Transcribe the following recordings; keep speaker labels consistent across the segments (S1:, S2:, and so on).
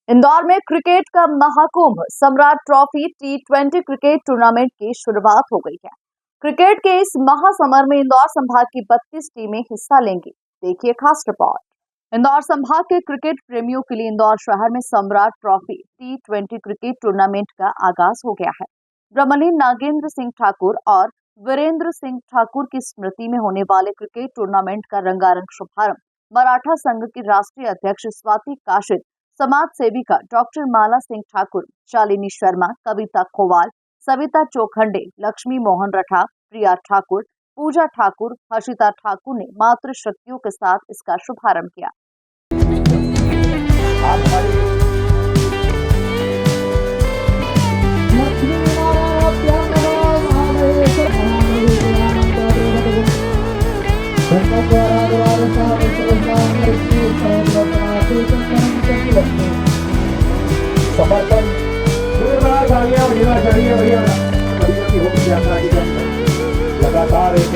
S1: इंदौर में क्रिकेट का महाकुंभ सम्राट ट्रॉफी T20 क्रिकेट टूर्नामेंट की शुरुआत हो गई है। क्रिकेट के इस महासमर में इंदौर संभाग की 32 टीमें हिस्सा लेंगी। देखिए खास रिपोर्ट। इंदौर संभाग के क्रिकेट प्रेमियों के लिए इंदौर शहर में सम्राट ट्रॉफी T20 क्रिकेट टूर्नामेंट का आगाज हो गया है। ब्रह्मलीन नागेंद्र सिंह ठाकुर और वीरेंद्र सिंह ठाकुर की स्मृति में होने वाले क्रिकेट टूर्नामेंट का रंगारंग शुभारंभ मराठा संघ की राष्ट्रीय अध्यक्ष स्वाति काशिद, समाज सेविका डॉक्टर माला सिंह ठाकुर, शालिनी शर्मा, कविता खोवाल, सविता चोखंडे, लक्ष्मी मोहन रठा, प्रिया ठाकुर, पूजा ठाकुर, हर्षिता ठाकुर ने मातृ शक्तियों के साथ इसका शुभारंभ किया।
S2: समर्थन लगातार एक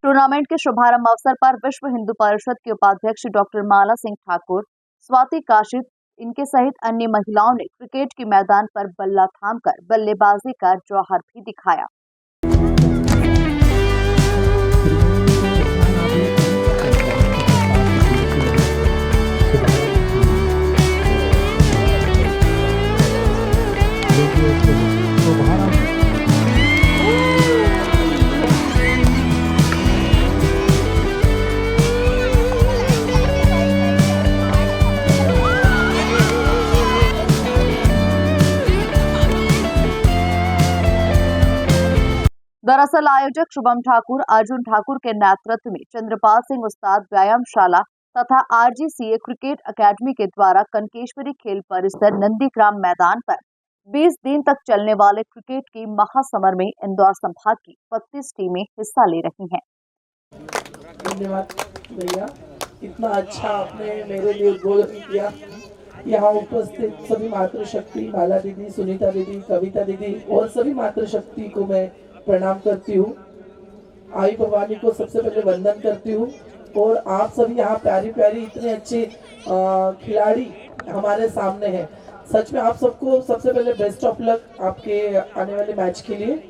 S1: टूर्नामेंट के शुभारंभ अवसर पर विश्व हिंदू परिषद के उपाध्यक्ष डॉक्टर माला सिंह ठाकुर, स्वाति काशिद, इनके सहित अन्य महिलाओं ने क्रिकेट के मैदान पर बल्ला थामकर बल्लेबाजी का जौहर भी दिखाया। दरअसल आयोजक शुभम ठाकुर, अर्जुन ठाकुर के नेतृत्व में चंद्रपाल सिंह उस्ताद व्यायामशाला तथा RGCA क्रिकेट अकेडमी के द्वारा कनकेश्वरी खेल परिसर नंदीग्राम मैदान पर 20 दिन तक चलने वाले क्रिकेट की महासमर में इंदौर संभाग की 32 टीमें हिस्सा ले रही हैं।
S2: धन्यवाद भैया, इतना अच्छा आपने मेरे लिए उद्बोधन किया। यहाँ उपस्थित सभी मातृशक्ति, माला दीदी, सुनीता दीदी, कविता दीदी और सभी मातृशक्ति को मैं प्रणाम करती हूँ। आई भवानी को सबसे पहले वंदन करती हूँ। और आप सभी यहाँ प्यारी प्यारी इतने अच्छे खिलाड़ी हमारे सामने हैं। सच में आप सबको सबसे पहले बेस्ट ऑफ लक आपके आने वाले मैच के लिए।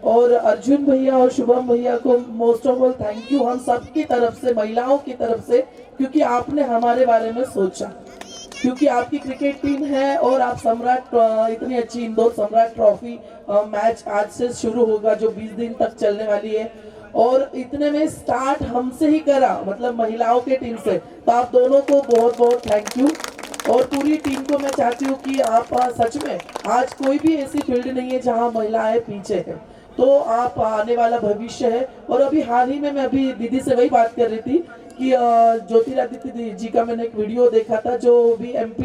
S2: और अर्जुन भैया और शुभम भैया को most of all thank you हम सब की तरफ से, महिलाओं की तरफ से, क्योंकि आपने हमारे बारे में सोचा, क्योंकि आपकी क्रिकेट टीम है और आप सम्राट इतनी अच्छी इंदौर सम्राट ट्रॉफी मैच आज से शुरू होगा जो 20 दिन तक चलने वाली है। और इतने में स्टार्ट हमसे ही करा, मतलब महिलाओं के टीम से। तो आप दोनों को बहुत बहुत थैंक यू। और पूरी टीम को मैं चाहती हूँ कि आप सच में आज कोई भी ऐसी फील्ड नहीं है जहाँ महिलाएं पीछे है, तो आप आने वाला भविष्य है। और अभी हाल ही में मैं अभी दीदी से वही बात कर रही थी कि ज्योतिरादित्य जी का मैंने एक वीडियो देखा था जो भी MP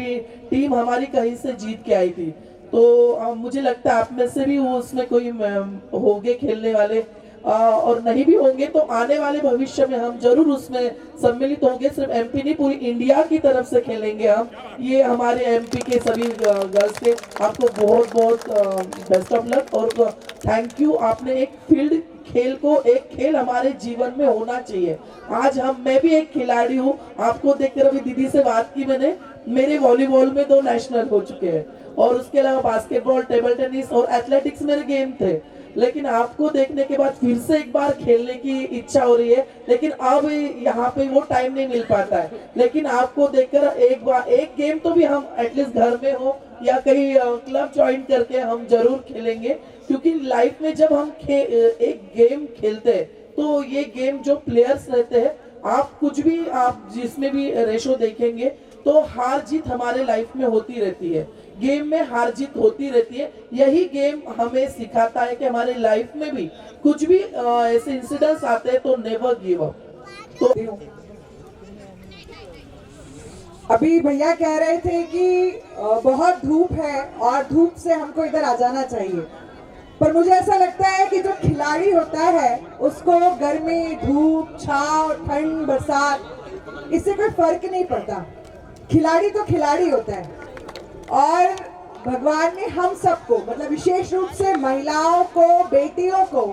S2: टीम हमारी कहीं से जीत के आई थी। तो मुझे लगता है आप में से भी वो उसमें कोई होंगे खेलने वाले, और नहीं भी होंगे तो आने वाले भविष्य में हम जरूर उसमें सम्मिलित होंगे। सिर्फ MP नहीं, पूरी इंडिया की तरफ से खेलेंगे हम। ये हमारे MP के सभी गर्ल्स के आपको बहुत बहुत बेस्ट ऑफ लक और थैंक यू। आपने एक फील्ड खेल को, एक खेल हमारे जीवन में होना चाहिए। आज मैं भी एक खिलाड़ी हूँ। आपको देखकर अभी दीदी से बात की मैंने, मेरे वॉलीबॉल में 2 नेशनल हो चुके हैं और उसके अलावा बास्केटबॉल, टेबल टेनिस और एथलेटिक्स मेरे गेम थे। लेकिन आपको देखने के बाद फिर से एक बार खेलने की इच्छा हो रही है, लेकिन अब यहाँ पे वो टाइम नहीं मिल पाता है। लेकिन आपको देखकर एक बार एक गेम तो भी हम एटलीस्ट घर में हो या कहीं क्लब ज्वाइन करके हम जरूर खेलेंगे। क्योंकि लाइफ में जब हम एक गेम खेलते हैं तो ये गेम जो प्लेयर्स रहते हैं, आप कुछ भी आप जिसमें भी रेशो देखेंगे तो हार जीत हमारे लाइफ में होती रहती है। गेम में हार जीत होती रहती है। यही गेम हमें सिखाता है कि हमारे लाइफ में भी कुछ भी ऐसे इंसिडेंट्स आते हैं तो नेवर गिव अप। तो
S3: अभी भैया कह रहे थे कि बहुत धूप है और धूप से हमको इधर आ जाना चाहिए, पर मुझे ऐसा लगता है कि जो खिलाड़ी होता है उसको गर्मी, धूप, छांव, ठंड, बरसात इससे कोई फर्क नहीं पड़ता। खिलाड़ी तो खिलाड़ी होता है। और भगवान ने हम सबको, मतलब विशेष रूप से महिलाओं को, बेटियों को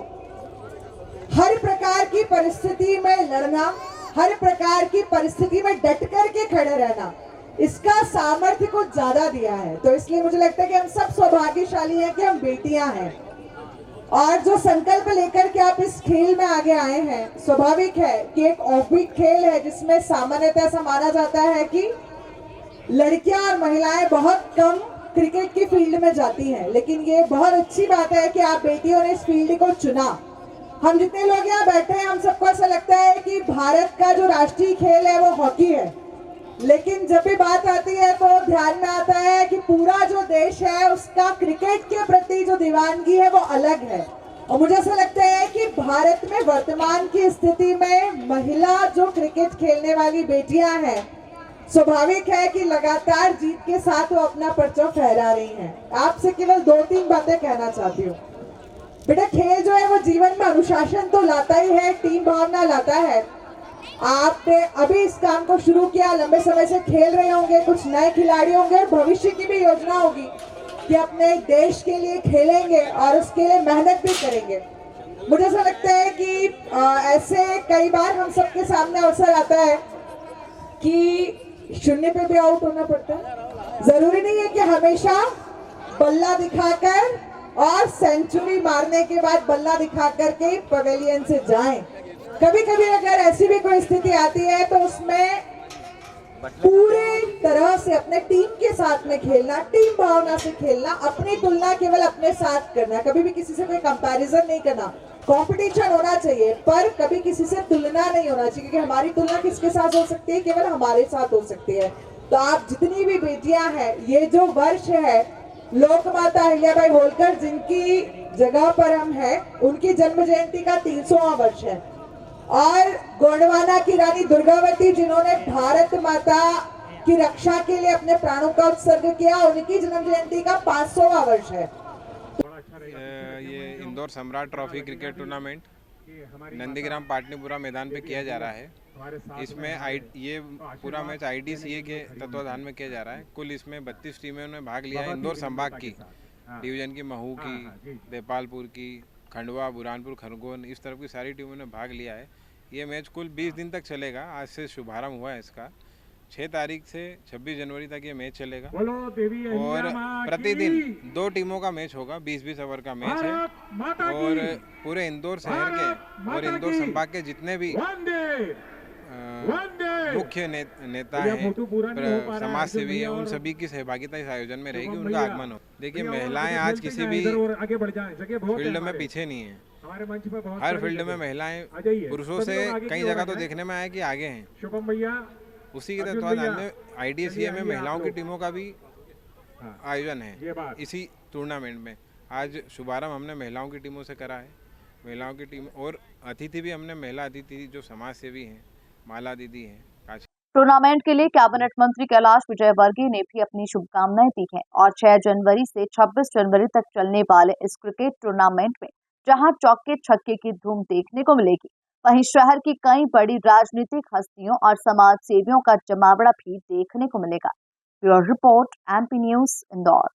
S3: हर प्रकार की परिस्थिति में लड़ना, हर प्रकार की परिस्थिति में डट कर के खड़े रहना, इसका सामर्थ्य कुछ ज्यादा दिया है। तो इसलिए मुझे लगता है कि हम सब सौभाग्यशाली हैं कि हम बेटियां हैं। और जो संकल्प लेकर के आप इस खेल में आगे आए हैं, स्वाभाविक है कि एक ऑफबीट खेल है जिसमें सामान्यतः ऐसा माना जाता है कि लड़कियां और महिलाएं बहुत कम क्रिकेट की फील्ड में जाती हैं, लेकिन ये बहुत अच्छी बात है कि आप बेटियों ने इस फील्ड को चुना। हम जितने लोग यहाँ बैठे हैं, हम सबको ऐसा लगता है कि भारत का जो राष्ट्रीय खेल है वो हॉकी है, लेकिन जब भी बात आती है तो ध्यान में आता है कि पूरा जो देश है उसका क्रिकेट के प्रति जो दीवानगी है वो अलग है। और मुझे ऐसा लगता है कि भारत में वर्तमान की स्थिति में महिला जो क्रिकेट खेलने वाली बेटियां हैं, स्वाभाविक है कि लगातार जीत के साथ वो अपना परचम फहरा रही हैं। आपसे केवल 2-3 बातें कहना चाहती हूँ। बेटा, खेल जो है वो जीवन में अनुशासन तो लाता ही है, टीम भावना लाता है। आपने अभी इस काम को शुरू किया, लंबे समय से खेल रहे होंगे, कुछ नए खिलाड़ी होंगे, भविष्य की भी योजना होगी कि अपने देश के लिए खेलेंगे और उसके लिए मेहनत भी करेंगे। मुझे ऐसा लगता है कि ऐसे कई बार हम सबके सामने अवसर आता है कि शून्य पे भी आउट होना पड़ता है। जरूरी नहीं है कि हमेशा बल्ला दिखाकर और सेंचुरी मारने के बाद बल्ला दिखाकर के पवेलियन से जाएं। कभी कभी अगर ऐसी भी कोई स्थिति आती है तो उसमें पूरे तरह से अपने टीम के साथ में खेलना, टीम भावना से खेलना, अपनी तुलना केवल अपने साथ करना, कभी भी किसी से कोई कंपैरिजन नहीं करना। कंपटीशन होना चाहिए पर कभी किसी से तुलना नहीं होना चाहिए, क्योंकि हमारी तुलना किसके साथ हो सकती है? केवल हमारे साथ हो सकती है। तो आप जितनी भी बेटियां हैं, ये जो वर्ष है लोकमाता अहिल्याबाई होलकर जिनकी जगह पर हम हैं, उनकी जन्म जयंती का 300वां वर्ष है। और गोंडवाना की रानी दुर्गावती जिन्होंने भारत माता की रक्षा के लिए अपने प्राणों का उत्सर्ग किया, उनकी जन्म जयंती का 500वां वर्ष है।
S4: ये इंदौर सम्राट trophy cricket tournament Nandigram Patnipura मैदान पे किया जा रहा है। इसमें ये पूरा मैच IDCA के तत्वाधान में किया जा रहा है। कुल इसमें 32 टीमों ने भाग लिया है। इंदौर संभाग की डिवीजन की, महू की, देपालपुर की, खंडवा, बुरहानपुर, खरगोन, इस तरफ की सारी टीमों ने भाग लिया है। ये मैच कुल 20 दिन तक चलेगा। आज से शुभारंभ हुआ है इसका। 6 तारीख से 26 जनवरी तक ये मैच चलेगा और प्रतिदिन 2 टीमों का मैच होगा। 20-20 ओवर का मैच है और पूरे इंदौर शहर के और इंदौर संभाग के जितने भी मुख्य नेता हैं, समाज सेवी हैं, उन सभी की सहभागिता इस आयोजन में रहेगी, उनका आगमन हो। देखिए, महिलाएं आज किसी भी फील्ड में पीछे नहीं है। हर फील्ड में महिलाएं पुरुषों से कई जगह तो देखने में आया कि आगे हैं। उसी के तत्वाधान में IDCA में महिलाओं की टीमों का भी आयोजन है। इसी टूर्नामेंट में आज शुभारंभ हमने महिलाओं की टीमों से करा है। महिलाओं की टीम और अतिथि भी हमने महिला अतिथि जो समाज सेवी हैं, माला दीदी हैं।
S1: टूर्नामेंट के लिए कैबिनेट मंत्री कैलाश विजयवर्गीय ने भी अपनी शुभकामनाएं दी हैं और 6 जनवरी से 26 जनवरी तक चलने वाले इस क्रिकेट टूर्नामेंट में जहां चौके छक्के की धूम देखने को मिलेगी, वहीं शहर की कई बड़ी राजनीतिक हस्तियों और समाज सेवियों का जमावड़ा भी देखने को मिलेगा। Bureau report, MP news, Indore.